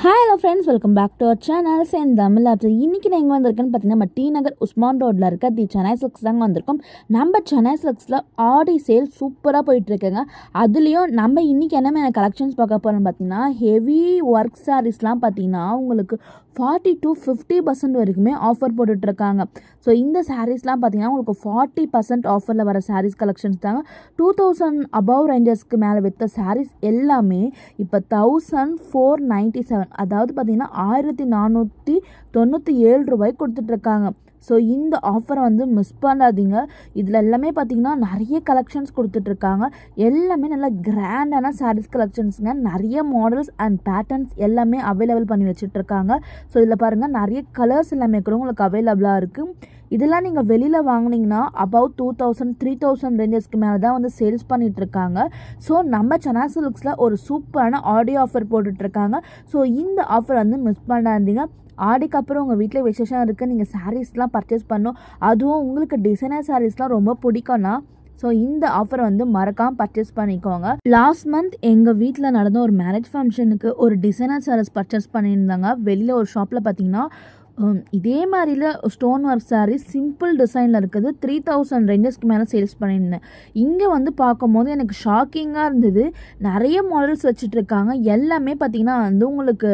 Hello friends, welcome back to our channel சேன் Tamil apps. இன்றைக்கி நான் எங்கே வந்திருக்கேன்னு பார்த்தீங்கன்னா, நம்ம டி நகர் உஸ்மான் ரோட்டில் இருக்க சென்னை சில்க்ஸ் தாங்க வந்திருக்கோம். நம்ம சென்னை சில்க்ஸில் ஆடி சேல் சூப்பராக போயிட்டுருக்குங்க. அதுலேயும் நம்ம இன்றைக்கி என்ன கலெக்ஷன்ஸ் பார்க்க போகிறோம்னு பார்த்தீங்கன்னா, ஹெவி ஒர்க் சாரீஸ்லாம் பார்த்தீங்கன்னா உங்களுக்கு 40 to 50% வரைக்குமே ஆஃபர் போட்டுட்ருக்காங்க. ஸோ இந்த சாரீஸ்லாம் பார்த்தீங்கன்னா உங்களுக்கு 40% ஆஃபரில் வர சாரீஸ் கலெக்ஷன்ஸ் தாங்க. 2000 அபவ் ரேஞ்சஸ்க்கு மேலே விற்ற சாரீஸ் எல்லாமே இப்போ 1497, அதாவது பார்த்தீங்கன்னா 1497 ரூபாய்க்கு கொடுத்துட்ருக்காங்க. ஸோ இந்த ஆஃபரை வந்து மிஸ் பண்ணாதீங்க. இதில் எல்லாமே பார்த்தீங்கன்னா நிறைய கலெக்ஷன்ஸ் கொடுத்துட்ருக்காங்க. எல்லாமே நல்லா கிராண்டான சாரீஸ் கலெக்ஷன்ஸுங்க. நிறைய மாடல்ஸ் அண்ட் பேட்டர்ன்ஸ் எல்லாமே அவைலபிள் பண்ணி வச்சுட்ருக்காங்க. ஸோ இதில் பாருங்கள், நிறைய கலர்ஸ் எல்லாமே கூட உங்களுக்கு அவைலபிளாக இருக்குது. இதெல்லாம் நீங்கள் வெளியில் வாங்கினீங்கன்னா அபவ் 2000 3000 ரேஞ்சஸ்க்கு மேலே தான் வந்து சேல்ஸ் பண்ணிகிட்ருக்காங்க. ஸோ நம்ம சென்னை சில்க்ஸில் ஒரு சூப்பரான ஆடியோ ஆஃபர் போட்டுட்ருக்காங்க. ஸோ இந்த ஆஃபர் வந்து மிஸ் பண்ணாதீங்க. ஆடிக்கு அப்புறம் உங்கள் வீட்டில் விசேஷம் இருக்குது, நீங்கள் சாரீஸ்லாம் பர்ச்சேஸ் பண்ணணும், அதுவும் உங்களுக்கு டிசைனர் சாரீஸ்லாம் ரொம்ப பிடிக்கும்னா ஸோ இந்த ஆஃபரை வந்து மறக்காமல் பர்ச்சேஸ் பண்ணிக்கோங்க. லாஸ்ட் மந்த் எங்கள் வீட்டில் நடந்த ஒரு மேரேஜ் ஃபங்க்ஷனுக்கு ஒரு டிசைனர் சாரீஸ் பர்ச்சேஸ் பண்ணியிருந்தாங்க. வெளியில் ஒரு ஷாப்பில் பார்த்தீங்கன்னா இதே மாதிரில ஸ்டோன் ஒர்க் சாரீ சிம்பிள் டிசைனில் இருக்குது 3000 ரேஞ்சஸ்க்கு மேலே சேல்ஸ் பண்ணியிருந்தேன். இங்கே வந்து பார்க்கும்போது எனக்கு ஷாக்கிங்காக இருந்தது. நிறைய மாடல்ஸ் வச்சுட்ருக்காங்க. எல்லாமே பார்த்திங்கன்னா வந்து உங்களுக்கு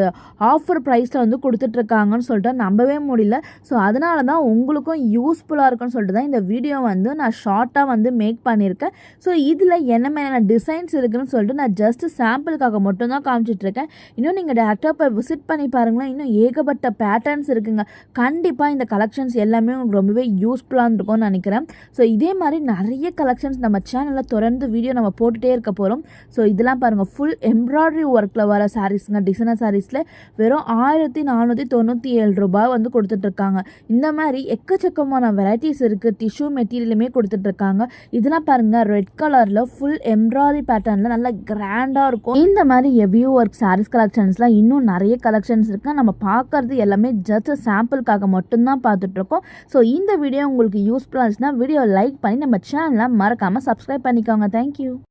ஆஃபர் ப்ரைஸில் வந்து கொடுத்துட்ருக்காங்கன்னு சொல்லிட்டு நம்பவே முடியல. ஸோ அதனால தான் உங்களுக்கும் யூஸ்ஃபுல்லாக இருக்குன்னு சொல்லிட்டு தான் இந்த வீடியோ வந்து நான் ஷார்ட்டாக வந்து மேக் பண்ணியிருக்கேன். ஸோ இதில் என்ன மாதிரியான டிசைன்ஸ் இருக்குதுன்னு சொல்லிட்டு நான் ஜஸ்ட்டு சாம்பிளுக்காக மட்டும்தான் காமிச்சிட்ருக்கேன். இன்னும் நீங்கள் டேரெக்டாக போய் விசிட் பண்ணி பாருங்களேன், இன்னும் ஏகப்பட்ட பேட்டர்ன்ஸ் இருக்குது. கண்டிப்பாக இந்த கலெக்ஷன்ஸ் எல்லாமே உங்களுக்கு ரொம்பவே யூஸ்ஃபுல்லாக இருக்கும்னு நினைக்கிறேன். ஸோ இதே மாதிரி நிறைய கலெக்ஷன்ஸ் நம்ம சேனலில் தொடர்ந்து வீடியோ நம்ம போட்டுகிட்டே இருக்க போகிறோம். ஸோ இதெல்லாம் பாருங்கள், ஃபுல் எம்ப்ராய்டரி ஒர்க்கில் வர சாரீஸுங்க. டிசைனர் சாரீஸில் வெறும் 1497 ரூபாய் வந்து கொடுத்துட்ருக்காங்க. இந்த மாதிரி எக்கச்சக்கமான வெரைட்டிஸ் இருக்குது. டிஷ்யூ மெட்டீரியலுமே கொடுத்துட்ருக்காங்க. இதெல்லாம் பாருங்கள், ரெட் கலரில் ஃபுல் எம்ப்ராய்டரி பேட்டர்னில் நல்லா கிராண்டாக இருக்கும். இந்த மாதிரி ஹெவி ஒர்க் சாரீஸ் கலெக்ஷன்ஸ்லாம் இன்னும் நிறைய கலெக்ஷன்ஸ் இருக்குது. நம்ம பார்க்குறது எல்லாமே ஜஸ்ட் சாம்பிளுக்காக மட்டும்தான் பார்த்துட்ருக்கோம். ஸோ இந்த வீடியோ உங்களுக்கு யூஸ்ஃபுல்லாக இருந்துச்சுன்னா வீடியோ லைக் பண்ணி நம்ம சேனலை மறக்காமல் சப்ஸ்கிரைப் பண்ணிக்கோங்க. தேங்க்யூ.